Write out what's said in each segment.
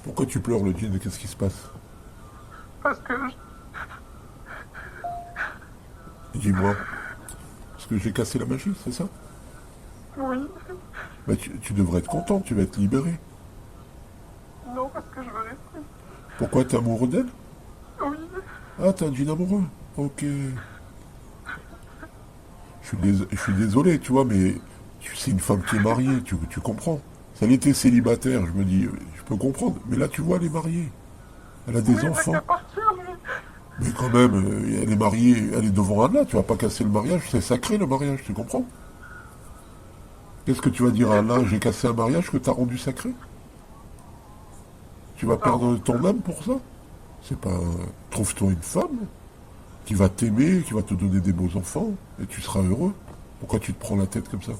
Pourquoi tu pleures, le djinn? Qu'est-ce qui se passe? Parce que Dis-moi. Parce que j'ai cassé la magie, c'est ça? oui, Bah, tu devrais être content, tu vas être libéré. non, parce que je veux rester. Pourquoi t'es amoureux d'elle? Oui, Ah, t'es un djinn amoureux. Ok. Je suis désolé, tu vois, mais c'est une femme qui est mariée, tu comprends. Si elle était célibataire, je me dis, je peux comprendre. Mais là, tu vois, elle est mariée. Elle a oui, des il n'a enfants. qu'à partir, lui. Mais quand même, elle est mariée, elle est devant Allah, tu vas pas casser le mariage, c'est sacré le mariage, tu comprends? Qu'est-ce que tu vas dire à Allah? J'ai cassé un mariage que t'as rendu sacré? Tu vas Non, perdre ton âme pour ça? C'est pas. Trouve-toi une femme qui va t'aimer, qui va te donner des beaux enfants, et tu seras heureux. Pourquoi tu te prends la tête comme ça?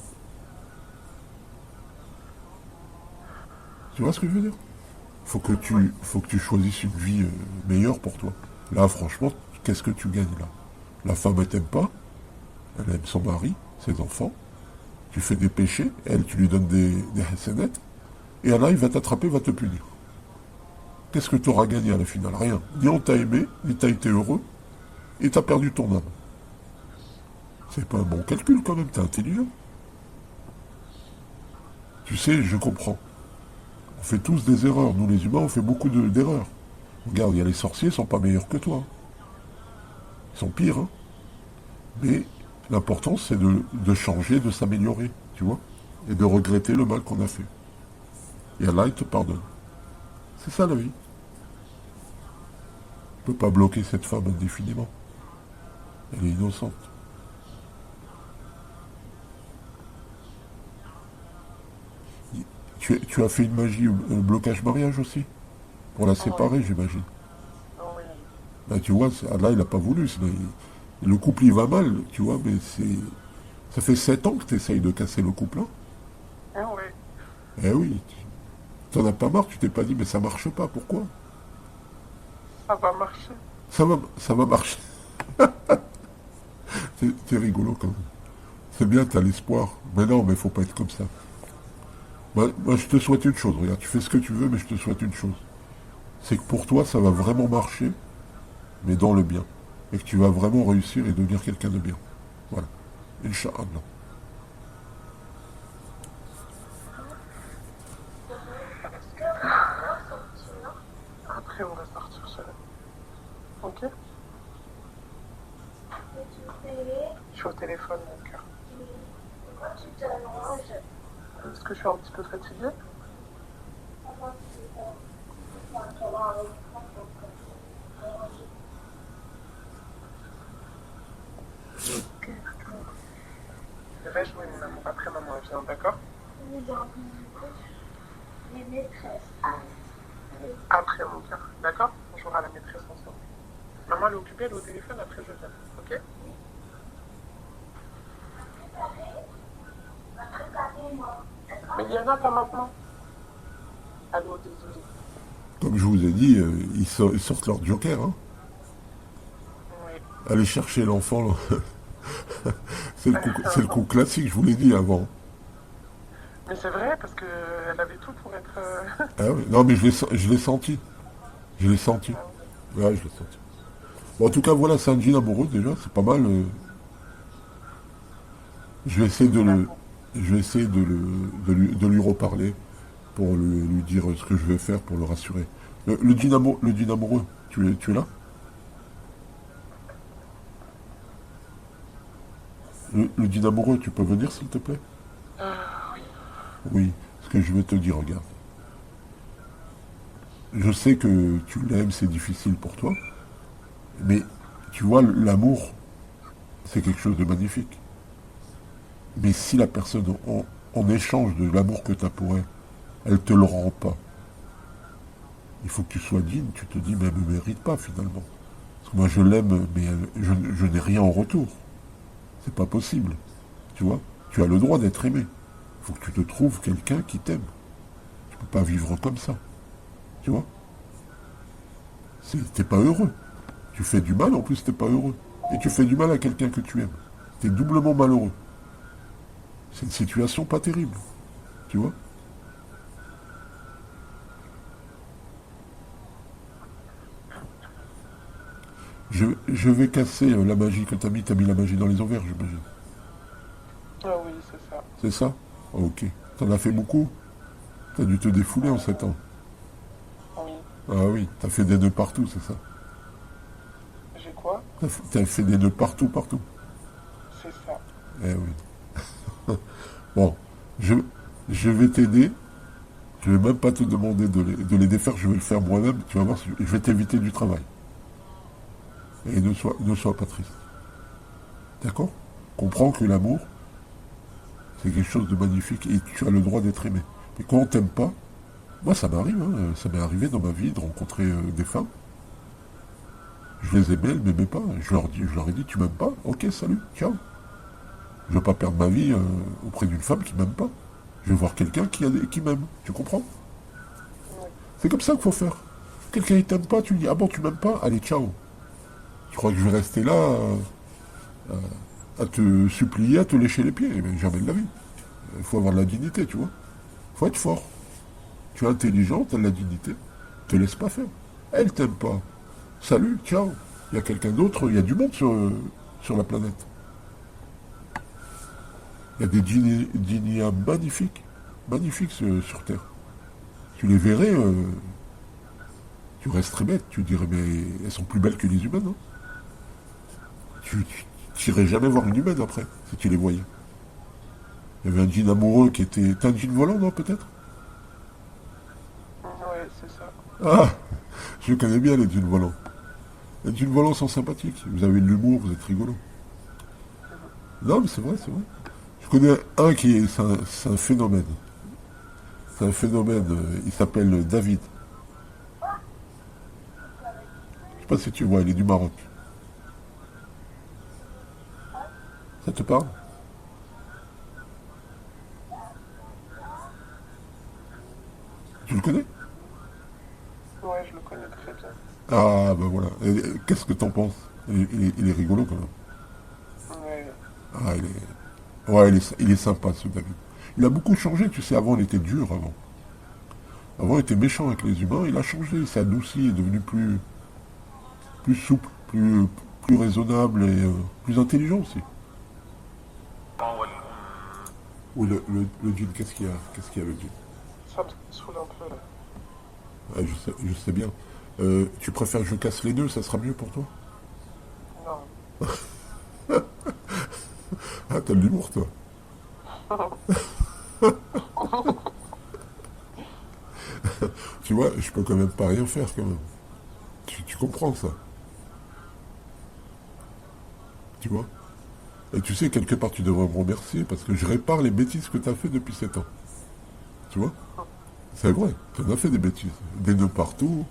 Tu vois ce que je veux dire? oui, Faut que tu choisisses une vie meilleure pour toi. Là, franchement, qu'est-ce que tu gagnes là? La femme, elle t'aime pas, elle aime son mari, ses enfants. Tu fais des péchés, elle, tu lui donnes des hasanettes, et Allah, il va t'attraper, va te punir. Qu'est-ce que tu auras gagné à la finale? Rien. Ni on t'a aimé, ni t'as été heureux, et t'as perdu ton âme. C'est pas un bon calcul quand même, t'es intelligent. Tu sais, je comprends. On fait tous des erreurs. Nous, les humains, on fait beaucoup d'erreurs. Regarde, il y a les sorciers, ils sont pas meilleurs que toi. Ils sont pires, hein. Mais l'important, c'est de changer, de s'améliorer, tu vois, et de regretter le mal qu'on a fait. Et Allah, il te pardonne. C'est ça la vie. Tu peux pas bloquer cette femme indéfiniment. Elle est innocente. Tu as fait une magie, un blocage mariage aussi? Pour la oui, séparer, j'imagine. oui. Là, tu vois, Allah, il n'a pas voulu. Le couple, il va mal, tu vois, mais c'est. Ça fait 7 ans que tu essayes de casser le couple, hein. Oui, Eh oui. T'en as pas marre, tu t'es pas dit, mais ça marche pas, pourquoi? ça va marcher. Ça va marcher. T'es rigolo quand même. C'est bien, t'as l'espoir. Mais non, mais faut pas être comme ça. Moi, je te souhaite une chose. Regarde, tu fais ce que tu veux, mais je te souhaite une chose. C'est que pour toi, ça va vraiment marcher, mais dans le bien. Et que tu vas vraiment réussir et devenir quelqu'un de bien. Voilà. Inch'Allah. Après, on va sortir seul. Ok? Je suis au téléphone, mon cœur. Est-ce que je suis un petit peu fatiguée? Je vais jouer, mon amour. Après, maman, elle vient, d'accord? Après, mon cœur. D'accord? On jouera à la maîtresse ensemble. Maman, elle est occupée, elle est au téléphone, après, je viens. Ok? Mais Diana, pas maintenant. Allô, désolé. Comme je vous ai dit, ils sortent leur joker, hein. Oui. Allez chercher l'enfant, là. C'est le coup classique, je vous l'ai dit avant. Mais c'est vrai, parce qu'elle avait tout pour être... Ah oui. Non, mais je l'ai senti. Je l'ai senti. Ouais, je l'ai senti. Bon, en tout cas, voilà, c'est un jean amoureux déjà, c'est pas mal. Je vais essayer de le, D'accord. je vais essayer de lui reparler pour lui dire ce que je vais faire pour le rassurer. Le jean amoureux, tu es là? Le jean amoureux, tu peux venir s'il te plaît? Oui. Oui, ce que je vais te dire, regarde. Je sais que tu l'aimes, c'est difficile pour toi, mais tu vois, l'amour, c'est quelque chose de magnifique. Mais si la personne, en échange de l'amour que tu as pour elle, elle te le rend pas, il faut que tu sois digne, tu te dis, mais elle ne me mérite pas finalement. Parce que moi je l'aime, mais je n'ai rien en retour. C'est pas possible. Tu vois? Tu as le droit d'être aimé. Il faut que tu te trouves quelqu'un qui t'aime. Tu peux pas vivre comme ça. Tu vois? T'es pas heureux. Tu fais du mal, en plus t'es pas heureux. Et tu fais du mal à quelqu'un que tu aimes. T'es doublement malheureux. C'est une situation pas terrible. Tu vois? Je vais casser la magie que t'as mis la magie dans les ovaires, j'imagine. Ah oui, c'est ça. C'est ça? Ok. T'en as fait beaucoup? T'as dû te défouler en 7 ans. Oui. Ah oui, t'as fait des nœuds partout, c'est ça? J'ai quoi? T'as fait des nœuds partout, partout. C'est ça. Eh oui. Bon, je, je vais t'aider. Je vais même pas te demander de les défaire, je vais le faire moi-même. Tu vas voir, je vais t'éviter du travail. Et ne sois pas triste. D'accord? Comprends que l'amour, c'est quelque chose de magnifique et tu as le droit d'être aimé. Mais quand on t'aime pas, moi ça m'arrive, hein, ça m'est arrivé dans ma vie de rencontrer des femmes. Je les aimais, elles m'aimaient pas. Je leur ai dit, tu m'aimes pas? Ok, salut, ciao. Je veux pas perdre ma vie auprès d'une femme qui m'aime pas. Je veux voir quelqu'un qui m'aime. Tu comprends? Oui. C'est comme ça qu'il faut faire. Quelqu'un il t'aime pas, tu lui dis, ah bon, tu m'aimes pas? Allez, ciao. Tu crois que je vais rester là à te supplier, à te lécher les pieds? Mais jamais de la vie. Il faut avoir de la dignité, tu vois. Il faut être fort. Tu es intelligent, tu as de la dignité. Te laisse pas faire. Elle t'aime pas. Salut, ciao. Il y a quelqu'un d'autre, il y a du monde sur la planète. Il y a des djinnias magnifiques. Magnifiques sur Terre. Tu les verrais, tu resterais bête. Tu dirais, mais elles sont plus belles que les humaines, hein. Tu n'irais jamais voir une humaine après, si tu les voyais. Il y avait un djinn amoureux qui était... T'as un djinn volant, non, peut-être? Ouais, c'est ça. Ah, je connais bien les djinns volants. Les djinns volants sont sympathiques. Vous avez de l'humour, vous êtes rigolo. Non, mais c'est vrai, c'est vrai. Je connais un qui est... C'est un phénomène. C'est un phénomène. Il s'appelle David. Je sais pas si tu vois, il est du Maroc. Ça te parle? Tu le connais? Ouais, je le connais très bien. Ah, ben voilà. Qu'est-ce que t'en penses? Il est rigolo quand même. Ouais. Ah, il est... Ouais, il est sympa ce David. Il a beaucoup changé, tu sais, avant il était dur avant. Avant il était méchant avec les humains, il a changé, il s'est adouci, il est devenu plus souple, plus raisonnable et plus intelligent aussi. Ou le djinn, qu'est-ce qu'il y a? Qu'est-ce qu'il y a le djinn? Ça me saoule un peu là. Ah, je sais bien. Tu préfères que je casse les deux, ça sera mieux pour toi? Non. Ah, t'as de l'humour toi. Tu vois, je peux quand même pas rien faire quand même. Tu comprends ça? Tu vois? Et tu sais, quelque part, tu devrais me remercier parce que je répare les bêtises que tu as fait depuis 7 ans. Tu vois? C'est vrai, tu en as fait des bêtises. Des nœuds partout.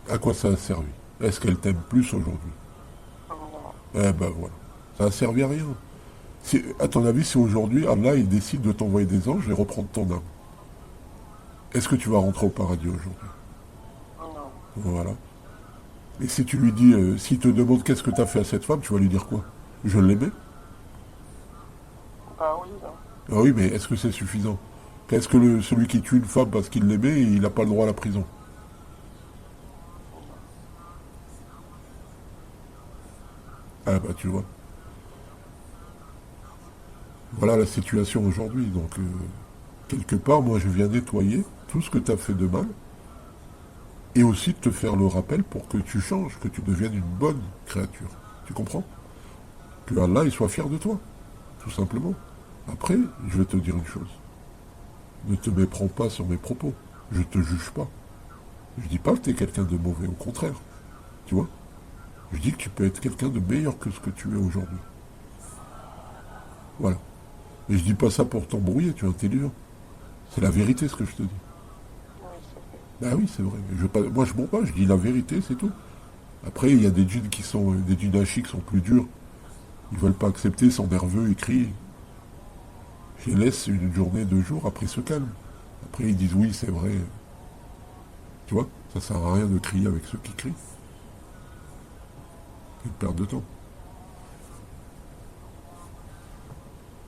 À quoi ça a servi? Est-ce qu'elle t'aime plus aujourd'hui? Non. Eh ben voilà. Ça a servi à rien. À ton avis, si aujourd'hui, Allah, il décide de t'envoyer des anges et reprendre ton âme, est-ce que tu vas rentrer au paradis aujourd'hui? Non. Voilà. Et si tu lui dis, s'il te demande qu'est-ce que tu as fait à cette femme, tu vas lui dire quoi? Je l'aimais? Bah oui, hein. Ah oui, mais est-ce que c'est suffisant? Qu'est-ce que celui qui tue une femme parce qu'il l'aimait, il n'a pas le droit à la prison? Ah bah tu vois. Voilà la situation aujourd'hui. Donc, quelque part, moi, je viens nettoyer tout ce que tu as fait de mal et aussi de te faire le rappel pour que tu changes, que tu deviennes une bonne créature. Tu comprends? Que Allah, il soit fier de toi, tout simplement. Après, je vais te dire une chose. Ne te méprends pas sur mes propos. Je te juge pas. Je dis pas que tu es quelqu'un de mauvais, au contraire. Tu vois? Je dis que tu peux être quelqu'un de meilleur que ce que tu es aujourd'hui. Voilà. Et je dis pas ça pour t'embrouiller, tu es intelligent. C'est la vérité ce que je te dis. Oui, c'est vrai. Ben oui, c'est vrai. Moi je mens pas, je dis la vérité, c'est tout. Après, il y a des djinns qui sont. Des djinns hachis qui sont plus durs. Ils veulent pas accepter, ils sont nerveux, ils crient. Je les laisse une journée, 2 jours, après ils se calment. Après ils disent oui, c'est vrai. Tu vois, ça sert à rien de crier avec ceux qui crient. C'est une perte de temps.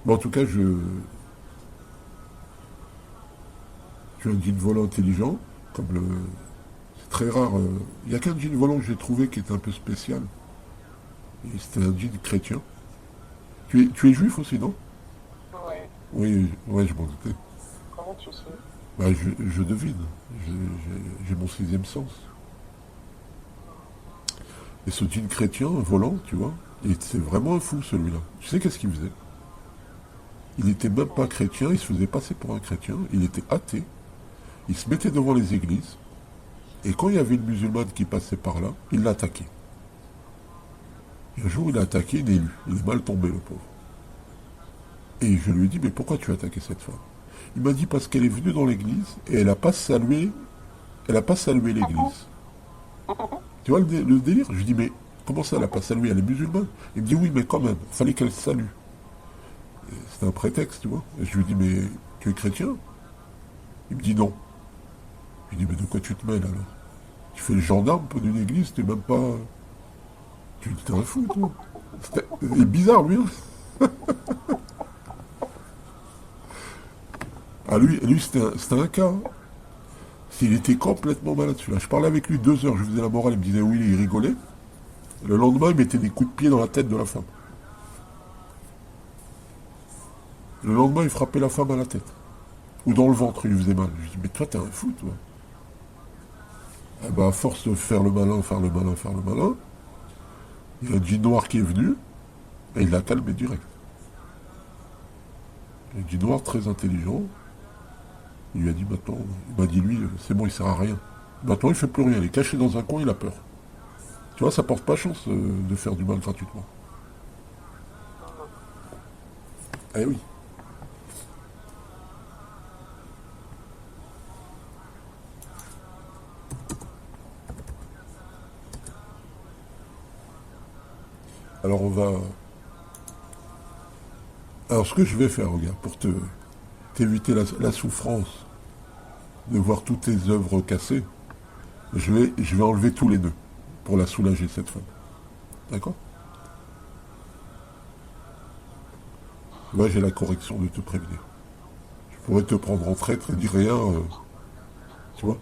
Mais en tout cas, je suis un djinn volant intelligent, comme Très rare. Il y a qu'un jean volant que j'ai trouvé qui est un peu spécial. Et c'était un jean chrétien. Tu es juif aussi, non? Ouais. Oui, ouais, je m'en doutais. Comment tu sais? Bah, je devine. J'ai mon sixième sens. Et ce jean chrétien, volant, tu vois, c'est vraiment un fou celui-là. Tu sais qu'est-ce qu'il faisait? Il n'était même pas chrétien, il se faisait passer pour un chrétien, il était athée, il se mettait devant les églises, et quand il y avait une musulmane qui passait par là, il l'attaquait. Et un jour, il a attaqué une élue. Il est mal tombé, le pauvre. Et je lui ai dit, mais pourquoi tu as attaqué cette femme? Il m'a dit, parce qu'elle est venue dans l'église, et elle n'a pas salué l'église. Tu vois le délire? Je lui dis, mais comment ça, elle n'a pas salué? Elle est musulmane. Il me dit, oui, mais quand même, il fallait qu'elle salue. C'était un prétexte, tu vois. Et je lui dis, mais tu es chrétien? Il me dit non. Je lui dis, mais de quoi tu te mêles alors? Tu fais le gendarme peu d'une église, t'es même pas. Tu es un fou, toi. Il est bizarre, lui. Hein. Ah, lui c'était un cas. Hein. Il était complètement malade, celui-là. Je parlais avec lui 2 heures, je faisais la morale, il me disait oui, il rigolait. Le lendemain, il mettait des coups de pied dans la tête de la femme. Le lendemain, il frappait la femme à la tête. Ou dans le ventre, il lui faisait mal. Je lui dis, mais toi, t'es un fou, toi. Eh ben, à force de faire le malin, faire le malin, faire le malin, il y a un jean noir qui est venu, et il l'a calmé direct. Un jean noir très intelligent, il lui a dit maintenant, il m'a dit lui, c'est bon, il sert à rien. Maintenant, il fait plus rien, il est caché dans un coin, il a peur. Tu vois, ça porte pas chance de faire du mal gratuitement. Eh oui. Alors on va. Alors ce que je vais faire, regarde, pour t'éviter la souffrance de voir toutes tes œuvres cassées, je vais enlever tous les nœuds pour la soulager, cette femme. D'accord? Moi j'ai la correction de te prévenir. Je pourrais te prendre en traître et dire rien, tu vois?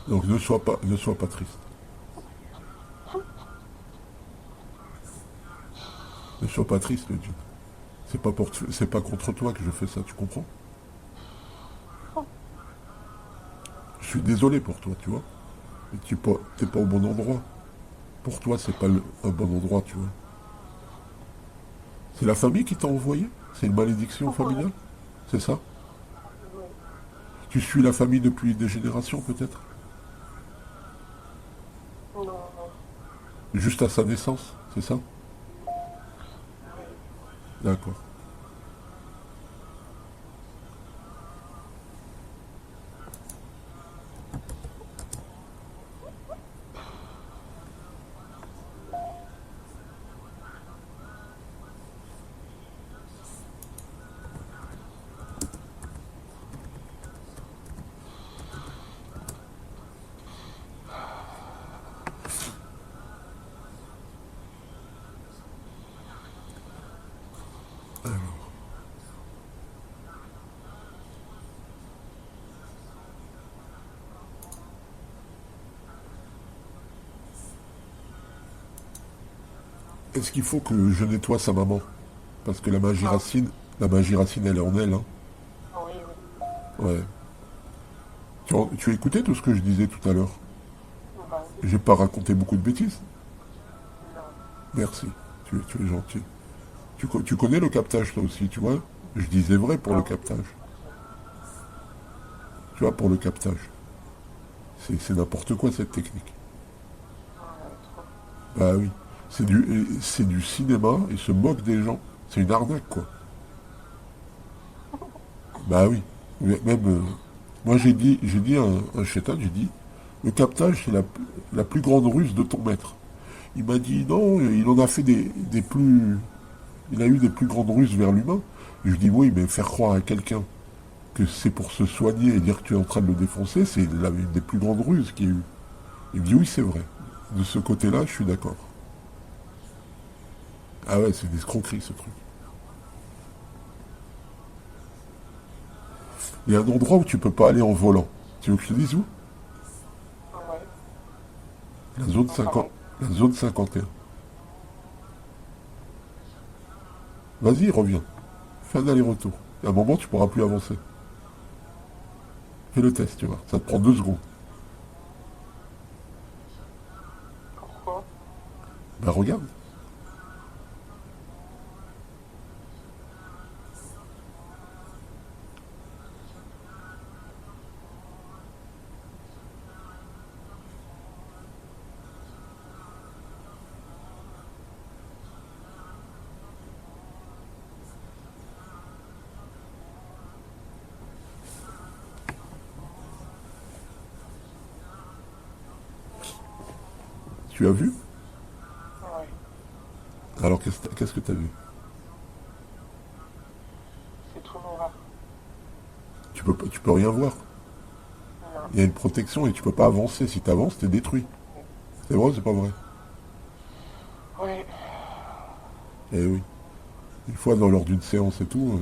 Donc ne sois pas triste. Ne sois pas triste, Dieu. C'est pas contre toi que je fais ça, tu comprends? Je suis désolé pour toi, tu vois. Mais t'es pas au bon endroit. Pour toi, c'est pas un bon endroit, tu vois. C'est la famille qui t'a envoyé? C'est une malédiction familiale? C'est ça? Tu suis la famille depuis des générations, peut-être? Non, non. Juste à sa naissance, c'est ça? D'accord. Est-ce qu'il faut que je nettoie sa maman? Parce que Ah, la magie racine, elle est en elle, hein. oui, oui. Ouais. Tu as écouté tout ce que je disais tout à l'heure? Bah oui, J'ai pas raconté beaucoup de bêtises. non. Merci. Tu es gentil. Tu connais le captage, toi aussi, tu vois? Je disais vrai pour Ah le oui, captage. Tu vois, pour le captage. C'est n'importe quoi, cette technique. trop. Bah oui. C'est du cinéma, ils se moquent des gens. C'est une arnaque, quoi. Bah oui. Même, moi, j'ai dit à un chétan, j'ai dit, le captage, c'est la plus grande ruse de ton maître. Il m'a dit, non, il en a fait des plus. Il a eu des plus grandes ruses vers l'humain. Je lui dis, oui, mais faire croire à quelqu'un que c'est pour se soigner et dire que tu es en train de le défoncer, c'est une des plus grandes ruses qu'il y a eu. Il me dit, oui, c'est vrai. De ce côté-là, je suis d'accord. Ah ouais, c'est une escroquerie, ce truc. Il y a un endroit où tu peux pas aller en volant. Tu veux que je te dise où? La zone Au 50, travail. la zone 51. Vas-y, reviens. Fais un aller-retour. À un moment, tu pourras plus avancer. Fais le test, tu vois. Ça te prend 2 secondes. Pourquoi? Ben regarde. Tu as vu? Ouais. Alors qu'est-ce que tu as vu? C'est tout noir. Tu peux rien voir. Non. Il y a une protection et tu peux pas avancer. Si tu avances, tu es détruit. C'est vrai ou c'est pas vrai? Ouais. Eh oui. Une fois, lors d'une séance et tout,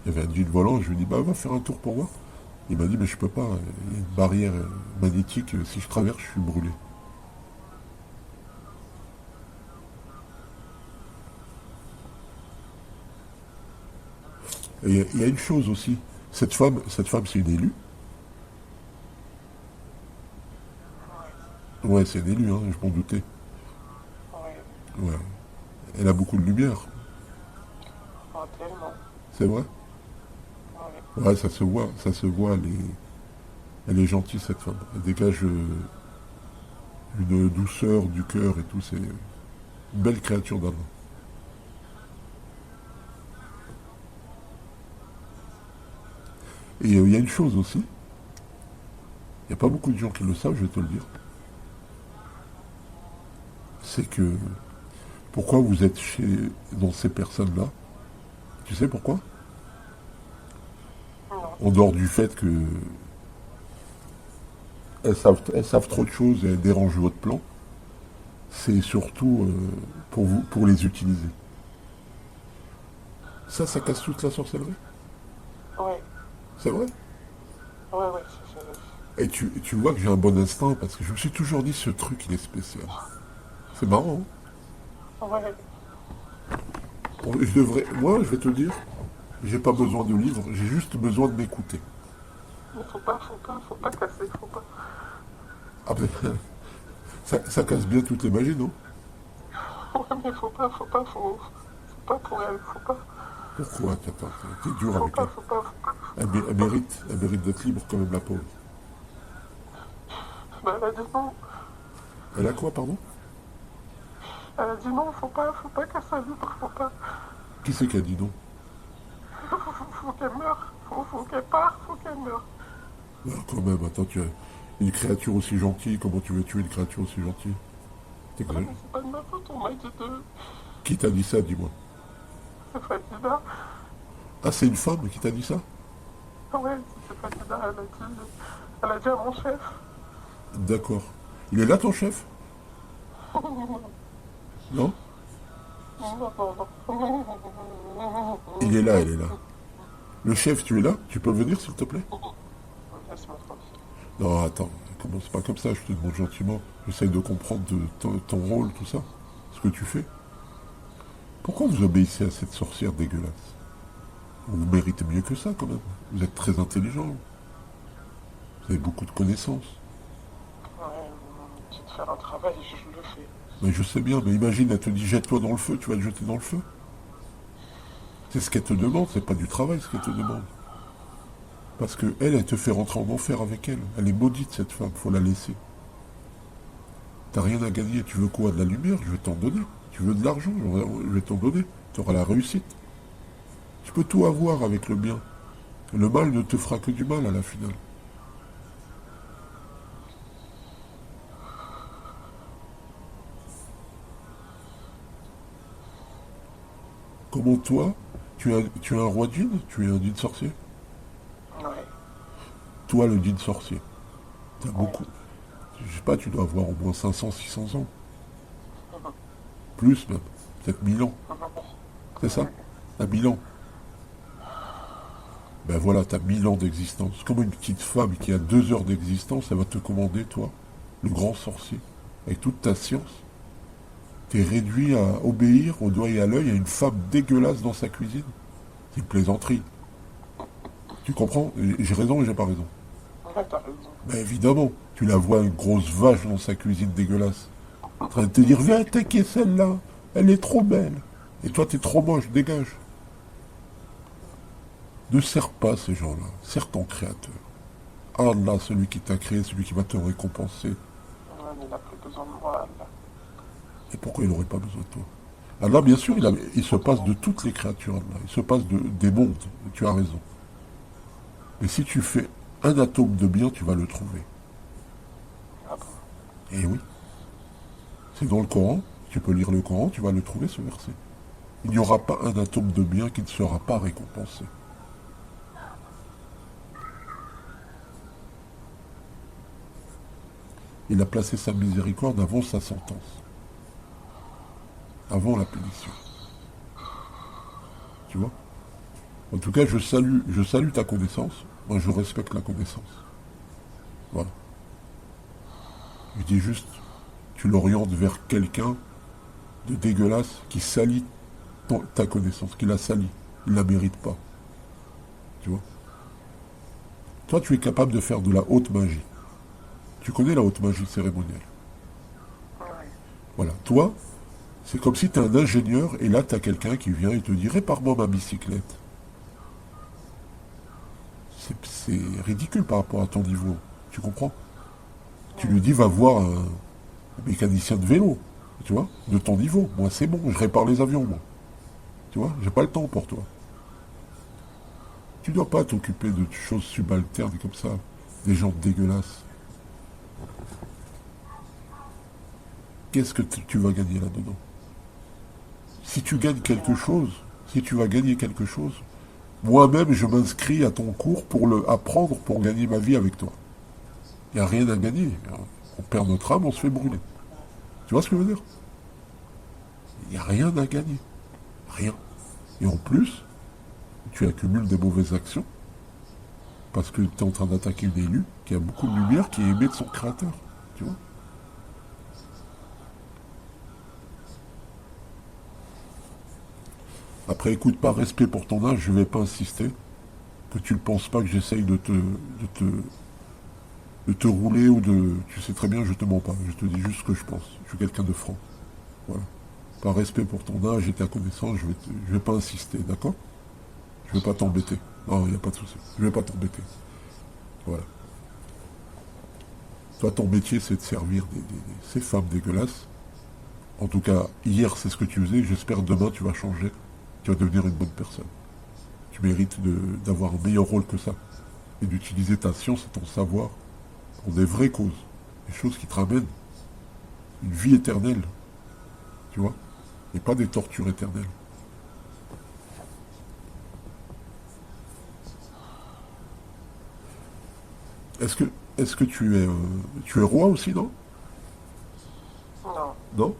il y avait un guide volant. Je lui ai dit, bah va faire un tour pour voir. Il m'a dit, mais je peux pas. Il y a une barrière magnétique. Si je traverse, je suis brûlé. Et il y a une chose aussi. Cette femme, c'est une élue. Ouais, c'est une élue, hein, je m'en doutais. Ouais. Ouais. Elle a beaucoup de lumière. Oh, tellement. C'est vrai? Ouais. Ouais, ça se voit. Ça se voit. Elle est gentille, cette femme. Elle dégage une douceur du cœur et tout. C'est une belle créature d'âme. Et il y a une chose aussi. Il n'y a pas beaucoup de gens qui le savent, je vais te le dire. C'est que pourquoi vous êtes dans ces personnes-là? Tu sais pourquoi? Non. En dehors du fait que elles savent trop de choses et elles dérangent votre plan, c'est surtout pour vous, pour les utiliser. Ça casse toute la sorcellerie. Ouais. C'est vrai. Ouais, ouais. Et tu vois que j'ai un bon instinct parce que je me suis toujours dit ce truc il est spécial. C'est marrant. Ouais. Hein. Je devrais, moi, je vais te dire, j'ai pas besoin de livres, j'ai juste besoin de m'écouter. Mais faut pas casser, faut pas. Ah ben, ça casse bien toutes les magies, non? Ouais, mais faut pas pour elle, faut pas. Pourquoi? T'es dur avec elle. Faut pas. Elle mérite d'être libre quand même, la pauvre. Bah, elle a dit non. Elle a quoi, pardon? Elle a dit non, faut pas qu'elle soit libre, faut pas. Qui c'est qui a dit non? Faut qu'elle meure. Faut qu'elle parte, faut qu'elle meure. Ah, quand même, attends, tu as une créature aussi gentille, comment tu veux tuer une créature aussi gentille? Ah, T'exagères. mais c'est pas de ma faute, on m'a dit de. Qui t'a dit ça, dis-moi? C'est Fadida. Ah, c'est une femme qui t'a dit ça? Ouais, c'est Fadida, elle a dit à mon chef. D'accord. Il est là, ton chef? Non? Non, non, non. Il est là, elle est là. Le chef, tu es là? Tu peux venir, s'il te plaît? Laisse-moi tranquille. Non, attends, commence pas comme ça, je te demande gentiment. J'essaye de comprendre ton rôle, tout ça. Ce que tu fais. Pourquoi vous obéissez à cette sorcière dégueulasse? Vous méritez mieux que ça, quand même. Vous êtes très intelligent. Vous avez beaucoup de connaissances. Ouais, tu te faire un travail, je le fais. Mais je sais bien, mais imagine, elle te dit jette-toi dans le feu, tu vas te jeter dans le feu. C'est ce qu'elle te demande, c'est pas du travail ce qu'elle te demande. Parce que elle te fait rentrer en enfer avec elle. Elle est maudite cette femme, faut la laisser. T'as rien à gagner, tu veux quoi? De la lumière? Je vais t'en donner. Tu veux de l'argent? Je vais t'en donner. Tu auras la réussite. Tu peux tout avoir avec le bien. Le mal ne te fera que du mal à la finale. Comment toi, tu es un roi djinn? Tu es un djinn sorcier? Ouais, Toi, le djinn sorcier. T'as ouais. beaucoup. Je sais pas, tu dois avoir au moins 500, 600 ans. Plus même. Peut-être 1000 ans. C'est ça? T'as 1000 ans. Ben voilà, t'as 1000 ans d'existence. Comme une petite femme qui a 2 heures d'existence, elle va te commander, toi, le grand sorcier. avec toute ta science, t'es réduit à obéir au doigt et à l'œil à une femme dégueulasse dans sa cuisine. C'est une plaisanterie. Tu comprends? J'ai raison ou j'ai pas raison? Ouais, t'as raison. Ben évidemment, tu la vois une grosse vache dans sa cuisine dégueulasse. En train de te dire, viens attaquer celle-là, elle est trop belle. Et toi, t'es trop moche, dégage. Ne sers pas ces gens-là, sers ton créateur. Allah, celui qui t'a créé, celui qui va te récompenser. Ouais, mais il a plus besoin de moi, là. Et pourquoi il n'aurait pas besoin de toi? Allah, bien sûr, il se passe de toutes les créatures, Allah. Il se passe des mondes, tu as raison. Mais si tu fais un atome de bien, tu vas le trouver. Ah bon? Et oui. C'est dans le Coran, tu peux lire le Coran, tu vas le trouver ce verset. Il n'y aura pas un atome de bien qui ne sera pas récompensé. Il a placé sa miséricorde avant sa sentence, avant la punition. Tu vois? En tout cas, je salue ta connaissance. Moi, je respecte la connaissance. Voilà. Je dis juste, tu l'orientes vers quelqu'un de dégueulasse qui salit ta connaissance, qui la salit. Il ne la mérite pas. Tu vois? Toi, tu es capable de faire de la haute magie. Tu connais la haute magie cérémonielle. Ouais. Voilà. Toi, c'est comme si tu es un ingénieur et là, tu as quelqu'un qui vient et te dit répare-moi ma bicyclette. C'est ridicule par rapport à ton niveau. Tu comprends? Tu lui dis va voir un mécanicien de vélo. Tu vois? De ton niveau. Moi, c'est bon. Je répare les avions, moi. Tu vois? J'ai pas le temps pour toi. Tu dois pas t'occuper de choses subalternes comme ça. Des gens dégueulasses. Qu'est-ce que tu vas gagner là-dedans? Si tu gagnes quelque chose, si tu vas gagner quelque chose, moi-même, je m'inscris à ton cours pour le apprendre, pour gagner ma vie avec toi. Il n'y a rien à gagner. On perd notre âme, on se fait brûler. Tu vois ce que je veux dire? Il n'y a rien à gagner. Rien. Et en plus, tu accumules des mauvaises actions parce que tu es en train d'attaquer une élue qui a beaucoup de lumière, qui est aimée de son créateur. Tu vois? Après, écoute, par respect pour ton âge, je ne vais pas insister. Que tu ne penses pas que j'essaye de te rouler ou de... Tu sais très bien, je te mens pas. Je te dis juste ce que je pense. Je suis quelqu'un de franc. Voilà. Par respect pour ton âge et ta connaissance, je vais pas insister, d'accord? Je vais pas t'embêter. Non, il n'y a pas de souci. Je vais pas t'embêter. Voilà. Toi, ton métier, c'est de servir ces femmes dégueulasses. En tout cas, hier, c'est ce que tu faisais. J'espère que demain, tu vas changer. Tu vas devenir une bonne personne. Tu mérites d'avoir un meilleur rôle que ça. Et d'utiliser ta science et ton savoir pour des vraies causes. Des choses qui te ramènent une vie éternelle. Tu vois? Et pas des tortures éternelles. Est-ce que tu es roi aussi, non? Non. Non?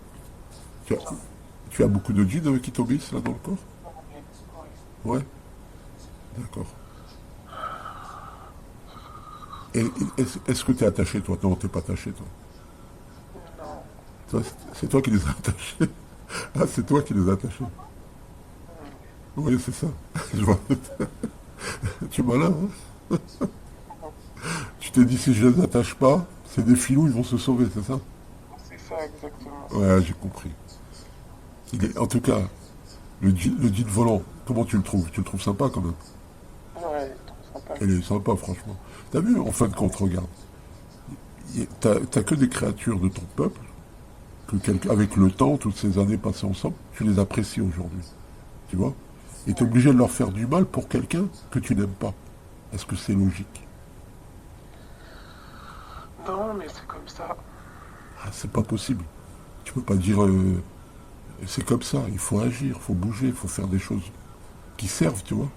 Tu as, tu as beaucoup de djinns qui t'obéissent là dans le corps? Ouais. Ouais, d'accord. Et est-ce que tu es attaché, toi? Non, t'es pas attaché, toi. Non. C'est toi qui les as attachés. Ah, c'est toi qui les as attachés. Oui, c'est ça. Je vois. Tu es malin, hein? Tu t'es dit, si je les attache pas, c'est des filous, ils vont se sauver, c'est ça? C'est ça, exactement. Ouais, j'ai compris. En tout cas, le djinn volant, comment tu le trouves? Tu le trouves sympa quand même? Ouais, trop sympa. Il est sympa, franchement. T'as vu, en fin de compte, regarde. T'as que des créatures de ton peuple, avec le temps, toutes ces années passées ensemble, tu les apprécies aujourd'hui. Tu vois? Et t'es obligé de leur faire du mal pour quelqu'un que tu n'aimes pas. Est-ce que c'est logique? Non, mais c'est comme ça. Ah, c'est pas possible. Tu peux pas dire c'est comme ça, il faut agir, il faut bouger, il faut faire des choses qui servent, tu vois.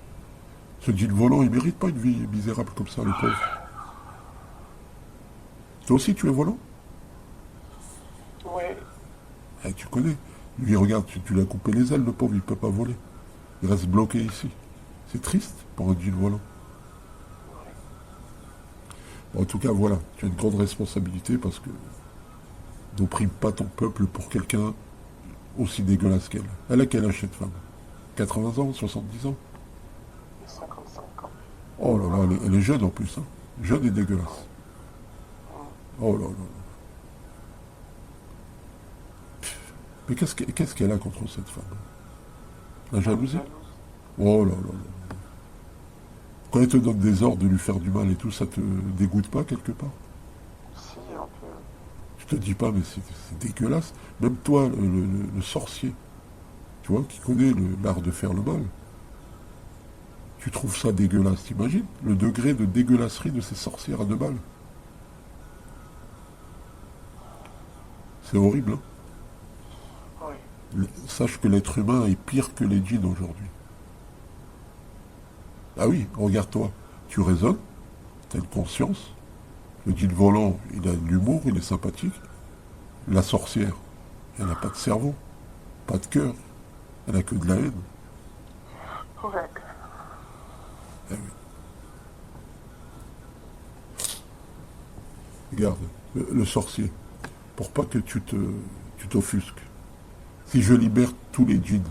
Ce djinn volant, il mérite pas une vie misérable comme ça, le pauvre. Toi aussi, tu es volant? Ouais. Eh, tu connais. Lui, regarde, tu lui as coupé les ailes, le pauvre, il peut pas voler. Il reste bloqué ici. C'est triste pour un djinn volant. Bon, en tout cas, voilà, tu as une grande responsabilité parce que N'opprime pas ton peuple pour quelqu'un aussi dégueulasse qu'elle. Elle a quel âge cette femme? 80 ans, 70 ans? 55 ans. Oh là là, elle est jeune en plus, hein. Jeune et dégueulasse. Oh là là. Mais qu'est-ce qu'elle a contre cette femme? La jalousie? Jalouse. Oh là là là. Quand elle te donne des ordres de lui faire du mal et tout, ça te dégoûte pas quelque part? Si, un peu. Je te dis pas, mais c'est dégueulasse. Même toi, le sorcier, tu vois, qui connaît l'art de faire le mal, tu trouves ça dégueulasse, t'imagines? Le degré de dégueulasserie de ces sorcières à deux balles. C'est horrible, hein? Oui. Sache que l'être humain est pire que les djinns aujourd'hui. Ah oui, regarde-toi. Tu raisonnes, tu as une conscience. Le djinn volant, il a de l'humour, il est sympathique. La sorcière, elle n'a pas de cerveau, pas de cœur, elle n'a que de la haine. Ouais. Eh oui. Regarde, le sorcier, pour pas que tu t'offusques. Si je libère tous les djinns,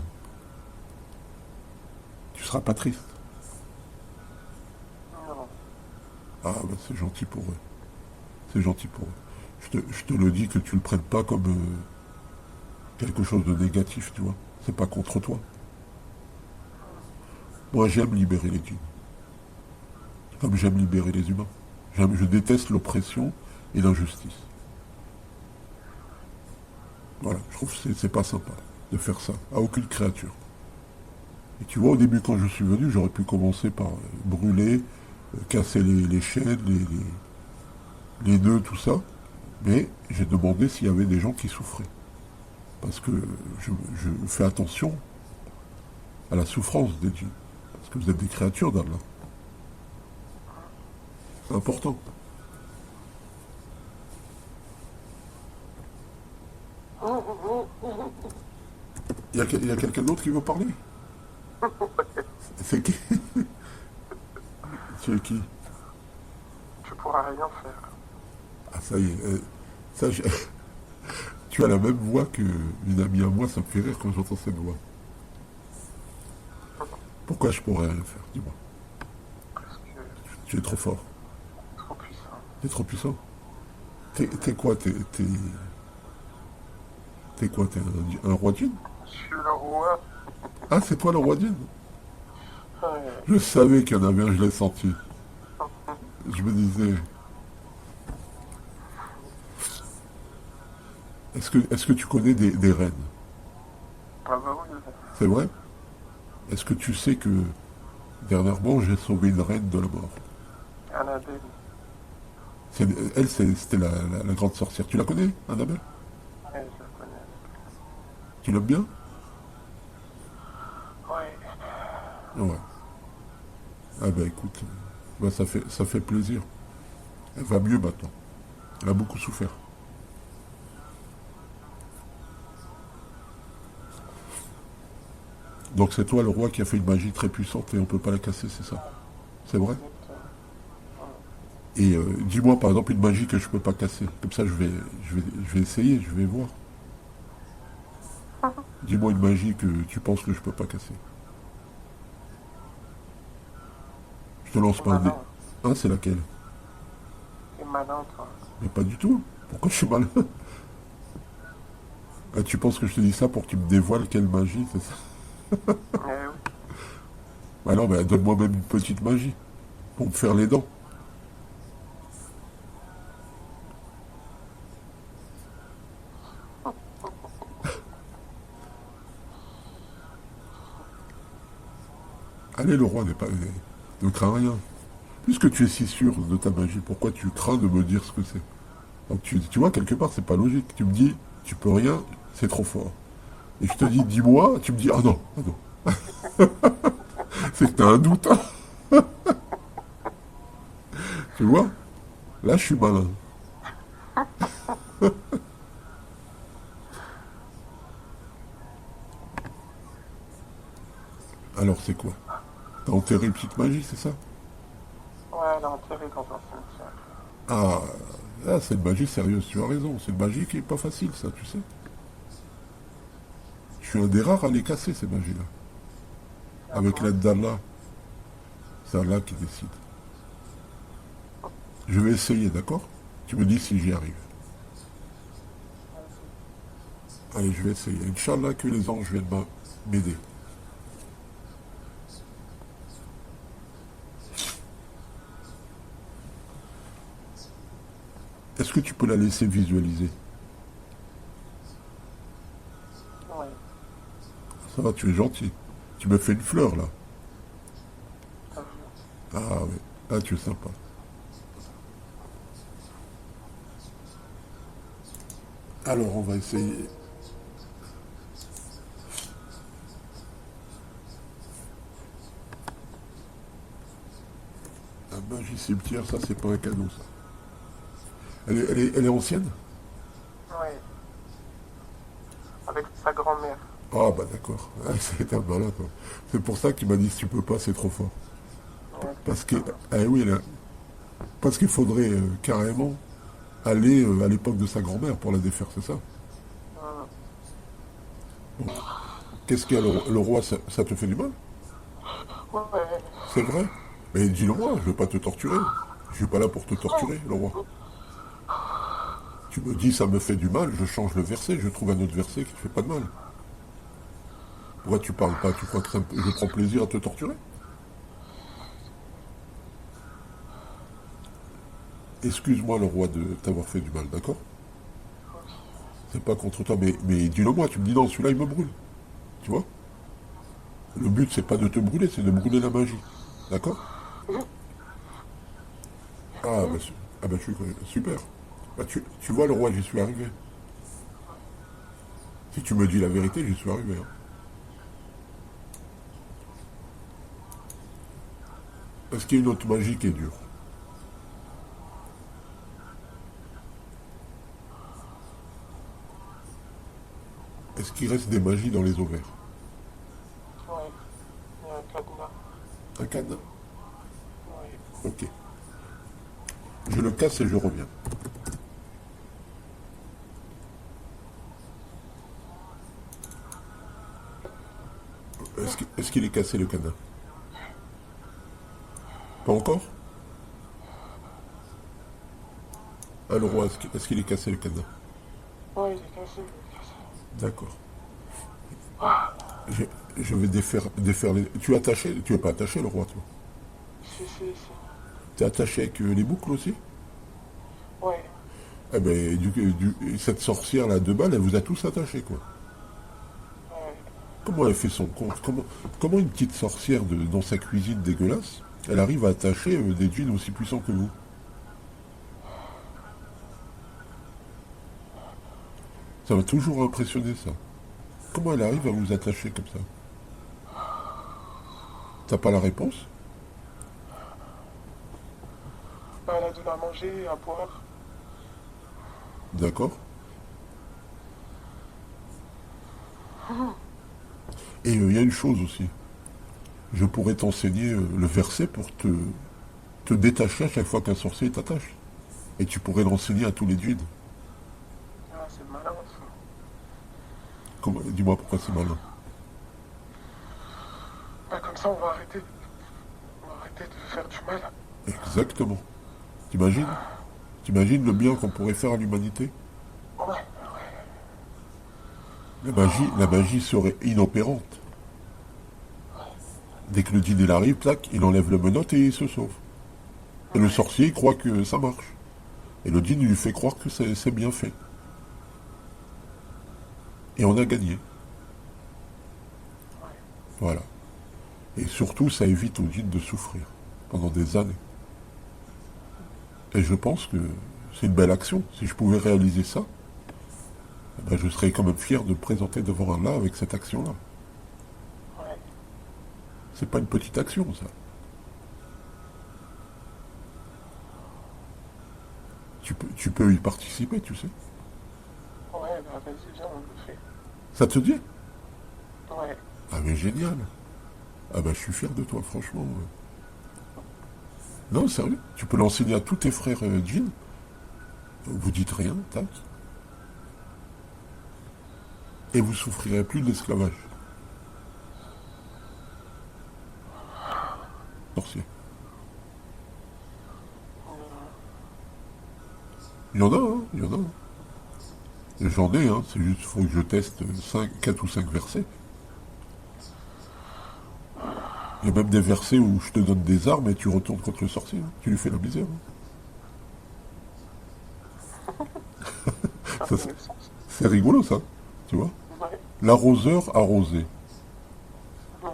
tu seras pas triste. Non. Ah ben c'est gentil pour eux. C'est gentil pour eux. Je te le dis que tu le prennes pas comme quelque chose de négatif, tu vois. C'est pas contre toi. Moi j'aime libérer les djinns. Comme j'aime libérer les humains. Je déteste l'oppression et l'injustice. Voilà, je trouve que c'est pas sympa de faire ça à aucune créature. Et tu vois, au début, quand je suis venu, j'aurais pu commencer par brûler, casser les chaînes, les nœuds, tout ça. Mais j'ai demandé s'il y avait des gens qui souffraient. Parce que je fais attention à la souffrance des djinns. Parce que vous êtes des créatures d'Allah. C'est important. Il y a quelqu'un d'autre qui veut parler? C'est qui? C'est qui? Tu pourras rien faire. Ah ça y est. Ça, tu as la même voix qu'une amie à moi, ça me fait rire quand j'entends cette voix. Pourquoi je pourrais rien faire? Dis-moi. Parce que Tu es trop fort. trop puissant. T'es trop puissant. T'es quoi? T'es quoi? T'es un roi djinn? Je suis le roi. Ah, c'est toi le roi djinn? Ouais. Je savais qu'il y en avait un, je l'ai senti. Je me disais, est-ce que tu connais des reines? Ah bah oui. C'est vrai? Est-ce que tu sais que dernièrement j'ai sauvé une reine de la mort? Annabelle. Elle, c'était la grande sorcière. Tu la connais, Annabelle? Ouais, je la connais. Tu l'aimes bien? Ouais. Ouais. Ah bah écoute, bah ça fait plaisir. Elle va mieux maintenant. Elle a beaucoup souffert. Donc c'est toi le roi qui a fait une magie très puissante et on peut pas la casser, c'est ça? C'est vrai? Et dis-moi par exemple une magie que je peux pas casser. Comme ça je vais essayer, je vais voir. Dis-moi une magie que tu penses que je peux pas casser. Je te lance pas un dé. Malin. Hein, c'est laquelle? T'es malin, toi. Mais pas du tout. Pourquoi je suis malin? Ah, tu penses que je te dis ça pour que tu me dévoiles quelle magie, c'est ça? Eh oui. Bah non, mais donne-moi même une petite magie. Pour me faire les dents. Allez, le roi n'est pas. Ne crains rien. Puisque tu es si sûr de ta magie, pourquoi tu crains de me dire ce que c'est? Donc tu vois, quelque part, c'est pas logique. Tu me dis, tu peux rien, c'est trop fort. Et je te dis, dis-moi, tu me dis, ah non. C'est que t'as un doute, hein. Tu vois? Là, je suis malin. Alors, c'est quoi? T'as enterré une petite magie, c'est ça? Ouais, elle est enterrée dans un cimetière. Ah, ah, c'est une magie sérieuse, tu as raison. C'est une magie qui est pas facile, ça, tu sais. Je suis un des rares à les casser, ces magies-là. Avec D'accord. l'aide d'Allah. C'est Allah qui décide. Je vais essayer, d'accord? Tu me dis si j'y arrive. Allez, je vais essayer. Inch'Allah que les anges viennent m'aider. Est-ce que tu peux la laisser visualiser? Ouais. Ça va, tu es gentil. Tu me fais une fleur, là. T'as vu. Ah oui. Ah, tu es sympa. Alors, on va essayer. La magie cimetière, ça, c'est pas un cadeau, ça. Elle est ancienne? Ouais. Avec sa grand-mère. Ah, bah d'accord. Ah, c'est un malin, quoi. C'est pour ça qu'il m'a dit si tu peux pas, c'est trop fort. Ouais, Parce que, exactement. ah oui, parce qu'il faudrait carrément aller à l'époque de sa grand-mère pour la défaire, c'est ça? Hum. Qu'est-ce qu'il y a, le roi, ça te fait du mal? Ouais. C'est vrai? Mais dis-le-moi, je veux pas te torturer. Je suis pas là pour te torturer, le roi. Tu me dis ça me fait du mal, je change le verset, je trouve un autre verset qui te fait pas de mal. Pourquoi tu parles pas? Tu crois que je prends plaisir à te torturer? Excuse-moi le roi de t'avoir fait du mal, d'accord? C'est pas contre toi, mais dis-le-moi, tu me dis non, celui-là il me brûle. Tu vois? Le but c'est pas de te brûler, c'est de brûler la magie. D'accord? Ah bah, ah bah je suis super. Bah, tu vois le roi, j'y suis arrivé. Si tu me dis la vérité, j'y suis arrivé, hein. Est-ce qu'il y a une autre magie qui est dure? Est-ce qu'il reste des magies dans les ovaires? Ouais. Il y a un cadenas. Un cadenas? Ouais. Ok. Je le casse et je reviens. Est-ce qu'il est cassé le cadenas? Pas encore? Ah le roi, est-ce qu'il est cassé le cadenas? Ouais, il est cassé, il est cassé. D'accord. Je, je vais défaire les... Tu es attaché? Tu es pas attaché le roi, toi? Si, si, si. Tu es attaché avec les boucles aussi? Ouais. Eh ben, cette sorcière là de balle, elle vous a tous attachés, quoi. Ouais. Comment elle fait son compte? Comment une petite sorcière dans sa cuisine dégueulasse, elle arrive à attacher des djinns aussi puissants que vous? Ça m'a toujours impressionné, ça. Comment elle arrive à vous attacher comme ça? T'as pas la réponse? Bah, elle a donné à manger, à boire. D'accord. Et il y a une chose aussi. Je pourrais t'enseigner le verset pour te détacher à chaque fois qu'un sorcier t'attache. Et tu pourrais l'enseigner à tous les djinns. Ah, c'est malin, ça. Dis-moi pourquoi c'est malin. Bah, comme ça, on va arrêter. On va arrêter de faire du mal. Exactement. T'imagines? T'imagines le bien qu'on pourrait faire à l'humanité? Ouais. La magie serait inopérante. Dès que le djinn il arrive, tac, il enlève le menotte et il se sauve. Et le sorcier il croit que ça marche. Et le djinn il lui fait croire que c'est bien fait. Et on a gagné. Voilà. Et surtout, ça évite au djinn de souffrir pendant des années. Et je pense que c'est une belle action. Si je pouvais réaliser ça, eh ben, je serais quand même fier de me présenter devant Allah avec cette action-là. Ouais. C'est pas une petite action, ça. Tu peux y participer, tu sais. Ouais, bah, vas-y, viens, on le fait. Ça te dit? Ouais. Ah mais génial. Ah bah je suis fier de toi, franchement. Non, sérieux. Tu peux l'enseigner à tous tes frères djinns. Vous dites rien, tac. Et vous souffrirez plus de l'esclavage. Sorcier. Il y en a, hein, il y en a. Et j'en ai, hein, c'est juste, faut que je teste 4 ou 5 versets. Il y a même des versets où je te donne des armes et tu retournes contre le sorcier. Hein. Tu lui fais la misère. Ça Ça, fait du sens. c'est rigolo, ça. Tu vois. Ouais, L'arroseur arrosé. ouais.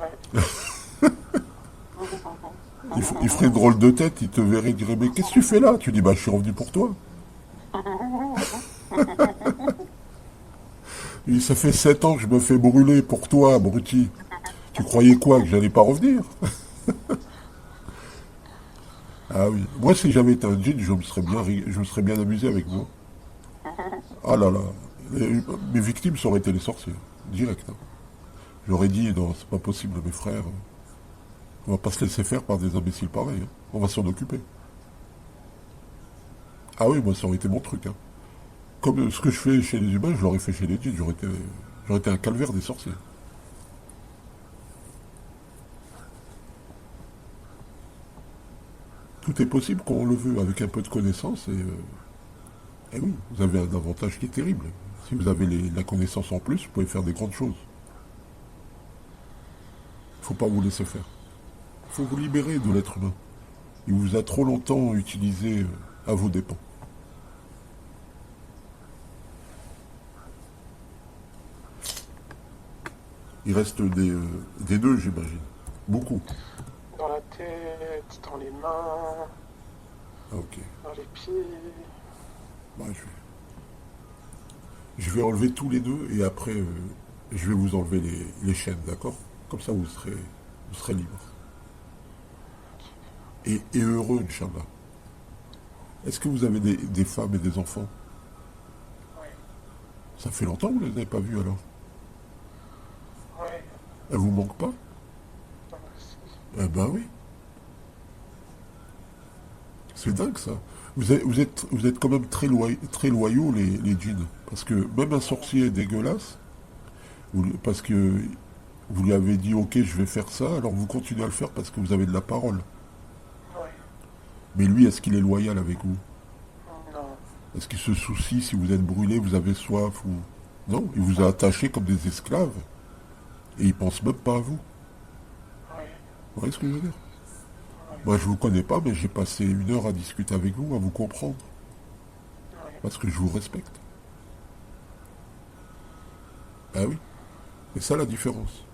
Il ferait une drôle de tête, il te verrait, il dirait, mais qu'est-ce que tu fais là? Tu dis, bah je suis revenu pour toi. Il dit, ça fait 7 ans que je me fais brûler pour toi, abruti. Tu croyais quoi, que j'allais pas revenir? Ah oui. Moi, si j'avais été un djinn, je me serais bien amusé avec vous. Ah là là. Mes victimes, ça aurait été les sorciers. Direct. Hein. J'aurais dit, non, c'est pas possible, mes frères. On va pas se laisser faire par des imbéciles pareils. Hein. On va s'en occuper. Ah oui, moi, ça aurait été mon truc. Hein. Comme ce que je fais chez les humains, je l'aurais fait chez les djinns. J'aurais été un calvaire des sorciers. Tout est possible quand on le veut, avec un peu de connaissance. Et oui, vous avez un avantage qui est terrible. Si vous avez la connaissance en plus, vous pouvez faire des grandes choses. Il ne faut pas vous laisser faire. Il faut vous libérer de l'être humain. Il vous a trop longtemps utilisé à vos dépens. Il reste des nœuds, j'imagine. Beaucoup. Dans la tête, dans les mains, Ah, ok. dans les pieds. Bah, je vais enlever tous les nœuds et après, je vais vous enlever les chaînes, d'accord? Comme ça, vous serez libre. Et heureux, Inch'Allah. Est-ce que vous avez des femmes et des enfants? Ouais, Ça fait longtemps que vous ne les avez pas vus alors. ouais. Elles vous manquent pas? Non, si. Eh ben oui. C'est dingue ça. Vous êtes quand même très loyaux les djinns. Parce que même un sorcier est dégueulasse, parce que vous lui avez dit ok je vais faire ça, alors vous continuez à le faire parce que vous avez de la parole. Ouais. Mais lui, est-ce qu'il est loyal avec vous? Non. Est-ce qu'il se soucie si vous êtes brûlé, vous avez soif ou... Non, il vous a attaché comme des esclaves. Et il pense même pas à vous. Ouais. Vous voyez ce que je veux dire? Ouais. Moi, je vous connais pas, mais j'ai passé 1 heure à discuter avec vous, à vous comprendre. Ouais. Parce que je vous respecte. Ah oui. C'est ça la différence.